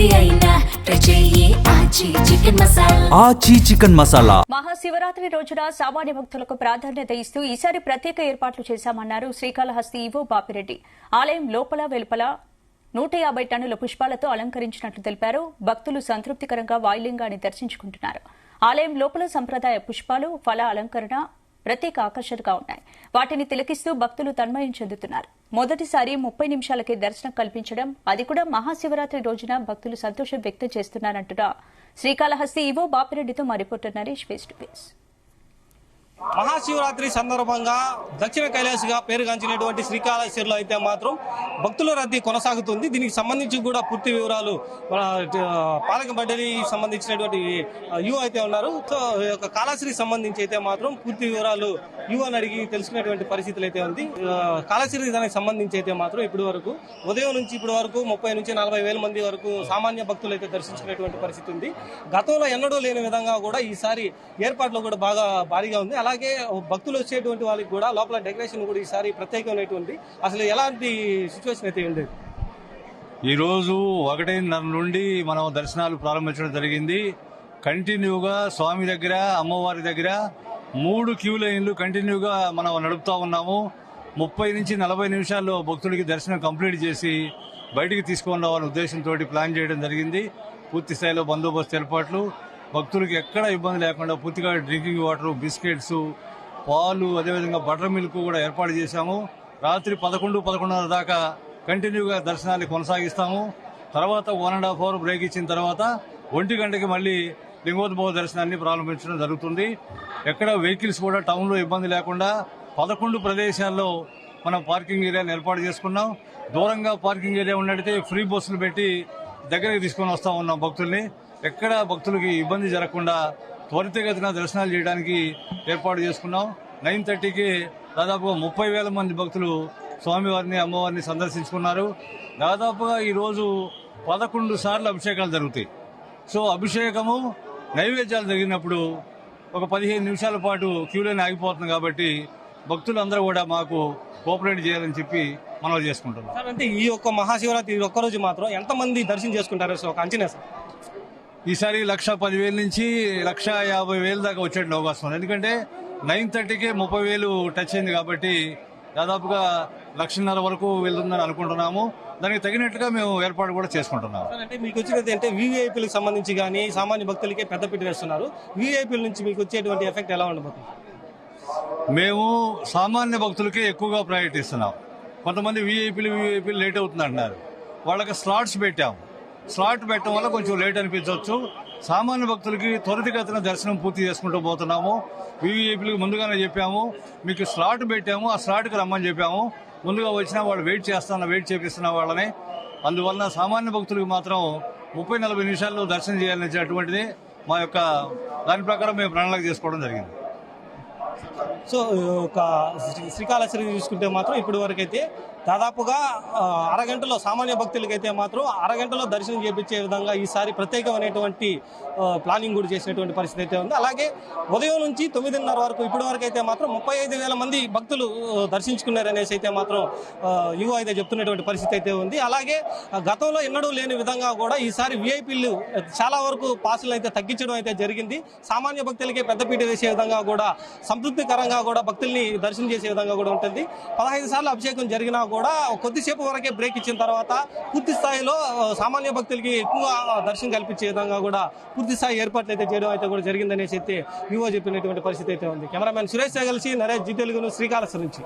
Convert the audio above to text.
ఏది అయినా ట్రై చెయ్యి ఆచి చికెన్ మసాలా. ఆచి చికెన్ మసాలా. మహాశివరాత్రి రోజున సామాన్య భక్తులకు ప్రాధాన్యత ఇస్తూ ఈసారి ప్రత్యేక ఏర్పాట్లు చేశామన్నారు శ్రీకాళహస్తి ఈవో బాపిరెడ్డి. ఆలయం లోపల వెలుపల 150 టన్నుల పుష్పాలతో అలంకరించినట్లు తెలిపారు. భక్తులు సంతృప్తికరంగా వాయులింగాన్ని దర్శించుకుంటున్నారు. ఆలయం లోపల సంప్రదాయ పుష్పాలు, ఫల అలంకరణ ప్రత్యేక ఆకర్షణగా ఉన్నాయి. వాటిని తిలకిస్తూ భక్తులు తన్మయం చెందుతున్నారు. మొదటిసారి 30 నిమిషాలకే దర్శనం కల్పించడం, అది కూడా మహాశివరాత్రి రోజున భక్తులు సంతోషం వ్యక్తం చేస్తున్నారంటున్న శ్రీకాళహస్తి ఈవో బాపిరెడ్డితో మా reporter Naresh face to face. Mahashivratri సందర్భంగా దక్షిణ కైలాసగా పేరుగాంచినటువంటి శ్రీకాళహస్తిలో అయితే మాత్రం భక్తుల రద్దీ కొనసాగుతుంది. దీనికి సంబంధించి కూడా పూర్తి వివరాలు పాలక మండలి సంబంధించినటువంటి యువ అయితే ఉన్నారు. సో కాళహస్తికి సంబంధించి అయితే మాత్రం పూర్తి వివరాలు యువని అడిగి తెలుసుకునేటువంటి పరిస్థితులు అయితే ఉంది. కాళహస్తి దానికి సంబంధించి అయితే మాత్రం ఇప్పటి వరకు ఉదయం నుంచి ఇప్పటి వరకు 30 నుంచి 40 వేల మంది వరకు సామాన్య భక్తులు అయితే దర్శించుకునేటువంటి పరిస్థితి ఉంది. గతంలో ఎన్నడూ లేని విధంగా కూడా ఈసారి ఏర్పాట్లు కూడా బాగా భారీగా ఉంది. అలాగే భక్తులు వచ్చేటువంటి వాళ్ళకి కూడా లోపల డెకరేషన్ కూడా ఈసారి ప్రత్యేకమైనటువంటి అసలు ఎలాంటి సిచ్యువేషన్ అయితే ఉండేది. ఈరోజు 1:30 నుండి మనం దర్శనాలు ప్రారంభించడం జరిగింది. కంటిన్యూగా స్వామి దగ్గర, అమ్మవారి దగ్గర 3 క్యూ లైన్లు కంటిన్యూగా మనం నడుపుతా ఉన్నాము. 30 నుంచి 40 నిమిషాల్లో భక్తులకి దర్శనం కంప్లీట్ చేసి బయటికి తీసుకొని రావాలనే ఉద్దేశంతో ప్లాన్ చేయడం జరిగింది. పూర్తి స్థాయిలో బందోబస్తు ఏర్పాట్లు, భక్తులకి ఎక్కడ ఇబ్బంది లేకుండా పూర్తిగా డ్రింకింగ్ వాటర్, బిస్కెట్స్, పాలు, అదేవిధంగా బటర్ మిల్క్ కూడా ఏర్పాటు చేశాము. రాత్రి 11-11:30 దాకా కంటిన్యూగా దర్శనాన్ని కొనసాగిస్తాము. తర్వాత 1.5 అవర్ బ్రేక్ ఇచ్చిన తర్వాత 1 గంటకి మళ్ళీ లింగోద్భవ దర్శనాన్ని ప్రారంభించడం జరుగుతుంది. ఎక్కడ వెహికల్స్ కూడా టౌన్లో ఇబ్బంది లేకుండా 11 ప్రదేశాల్లో మనం పార్కింగ్ ఏరియాని ఏర్పాటు చేసుకున్నాం. దూరంగా పార్కింగ్ ఏరియా ఉన్నట్టయితే ఫ్రీ బస్సులు పెట్టి దగ్గరికి తీసుకొని వస్తా ఉన్నాం భక్తుల్ని. ఎక్కడ భక్తులకి ఇబ్బంది జరగకుండా త్వరితగతిన దర్శనాలు చేయడానికి ఏర్పాటు చేసుకున్నాం. 9:30కి దాదాపుగా 30,000 మంది భక్తులు స్వామివారిని, అమ్మవారిని సందర్శించుకున్నారు. దాదాపుగా ఈరోజు 11 సార్లు అభిషేకాలు జరుగుతాయి. సో అభిషేకము, నైవేద్యాలు జరిగినప్పుడు ఒక 15 నిమిషాల పాటు క్యూలైన్ ఆగిపోతుంది. కాబట్టి భక్తులందరూ కూడా మాకు కోఆపరేట్ చేయాలని చెప్పి మనవి చేసుకుంటున్నాం. సార్, అంటే ఈ యొక్క మహాశివరాత్రి ఒక్కరోజు మాత్రం ఎంతమంది దర్శనం చేసుకుంటారు ఒక అంచనా సార్? ఈసారి 1,10,000 నుంచి 1,50,000 దాకా వచ్చేట్లు అవకాశం ఉంది. ఎందుకంటే 9:30కే 30,000 టచ్ అయింది కాబట్టి దాదాపుగా 1,50,000 వరకు వెళ్తుందని అనుకుంటున్నాము. దానికి తగినట్లుగా మేము ఏర్పాటు కూడా చేసుకుంటున్నాము. అంటే మీకు వచ్చినది అంటే వీవీఐపీలకు సంబంధించి కానీ సామాన్య భక్తులకే పెద్దపీట వేస్తున్నారు. వీవీఐపీల నుంచి మీకు వచ్చేటువంటి ఎఫెక్ట్ ఎలా ఉండబోతుంది? మేము సామాన్య భక్తులకే ఎక్కువగా ప్రయారిటీ ఇస్తున్నాం. కొంతమంది వీఐపీలు లేట్ అవుతుంది అంటున్నారు. వాళ్ళకి స్లాట్స్ పెట్టాము. స్లాట్ పెట్టడం వల్ల కొంచెం లేట్ అనిపించవచ్చు. సామాన్య భక్తులకి త్వరితగతిన దర్శనం పూర్తి చేసుకుంటూ పోతున్నాము. వీవీఐపీలకు ముందుగానే చెప్పాము, మీకు స్లాట్ పెట్టాము, ఆ స్లాట్కి రమ్మని చెప్పాము. ముందుగా వచ్చినా వాళ్ళు వెయిట్ చేపిస్తున్న వాళ్ళని. అందువల్ల సామాన్య భక్తులకు మాత్రం 30-40 నిమిషాల్లో దర్శనం చేయాలనేటువంటిది మా యొక్క దాని ప్రకారం మేము ప్రణాళిక చేసుకోవడం జరిగింది. సో ఒక శ్రీకాళహస్తి చూసుకుంటే మాత్రం ఇప్పటి వరకు అయితే దాదాపుగా అరగంటలో సామాన్య భక్తులకైతే మాత్రం అరగంటలో దర్శనం చేయించే విధంగా ఈసారి ప్రత్యేకమైనటువంటి ప్లానింగ్ కూడా చేసినటువంటి పరిస్థితి అయితే ఉంది. అలాగే ఉదయం నుంచి 9:30 వరకు ఇప్పటి వరకు అయితే మాత్రం 35,000 మంది భక్తులు దర్శించుకున్నారనేసి అయితే మాత్రం యువ అయితే చెప్తున్నటువంటి పరిస్థితి అయితే ఉంది. అలాగే గతంలో ఎన్నడూ లేని విధంగా కూడా ఈసారి వీఐపీలు చాలా వరకు పాసులు అయితే తగ్గించడం అయితే జరిగింది. సామాన్య భక్తులకే పెద్దపీట వేసే విధంగా కూడా, సంతృప్తికరంగా కూడా భక్తుల్ని దర్శనం చేసే విధంగా కూడా ఉంటుంది. 15 సార్లు అభిషేకం జరిగినా కూడా కొద్దిసేపు వరకే బ్రేక్ ఇచ్చిన తర్వాత పూర్తి స్థాయిలో సామాన్య భక్తులకి ఎక్కువ దర్శనం కల్పించే విధంగా కూడా పూర్తి స్థాయి ఏర్పాట్లు అయితే చేయడం అయితే కూడా జరిగిందనేసి అయితే వివో చెప్పినటువంటి పరిస్థితి అయితే ఉంది. కెమెరామెన్ సురేష్ కలిసి నరేష్ జీ తెలుగును శ్రీకాళహస్తి నుంచి.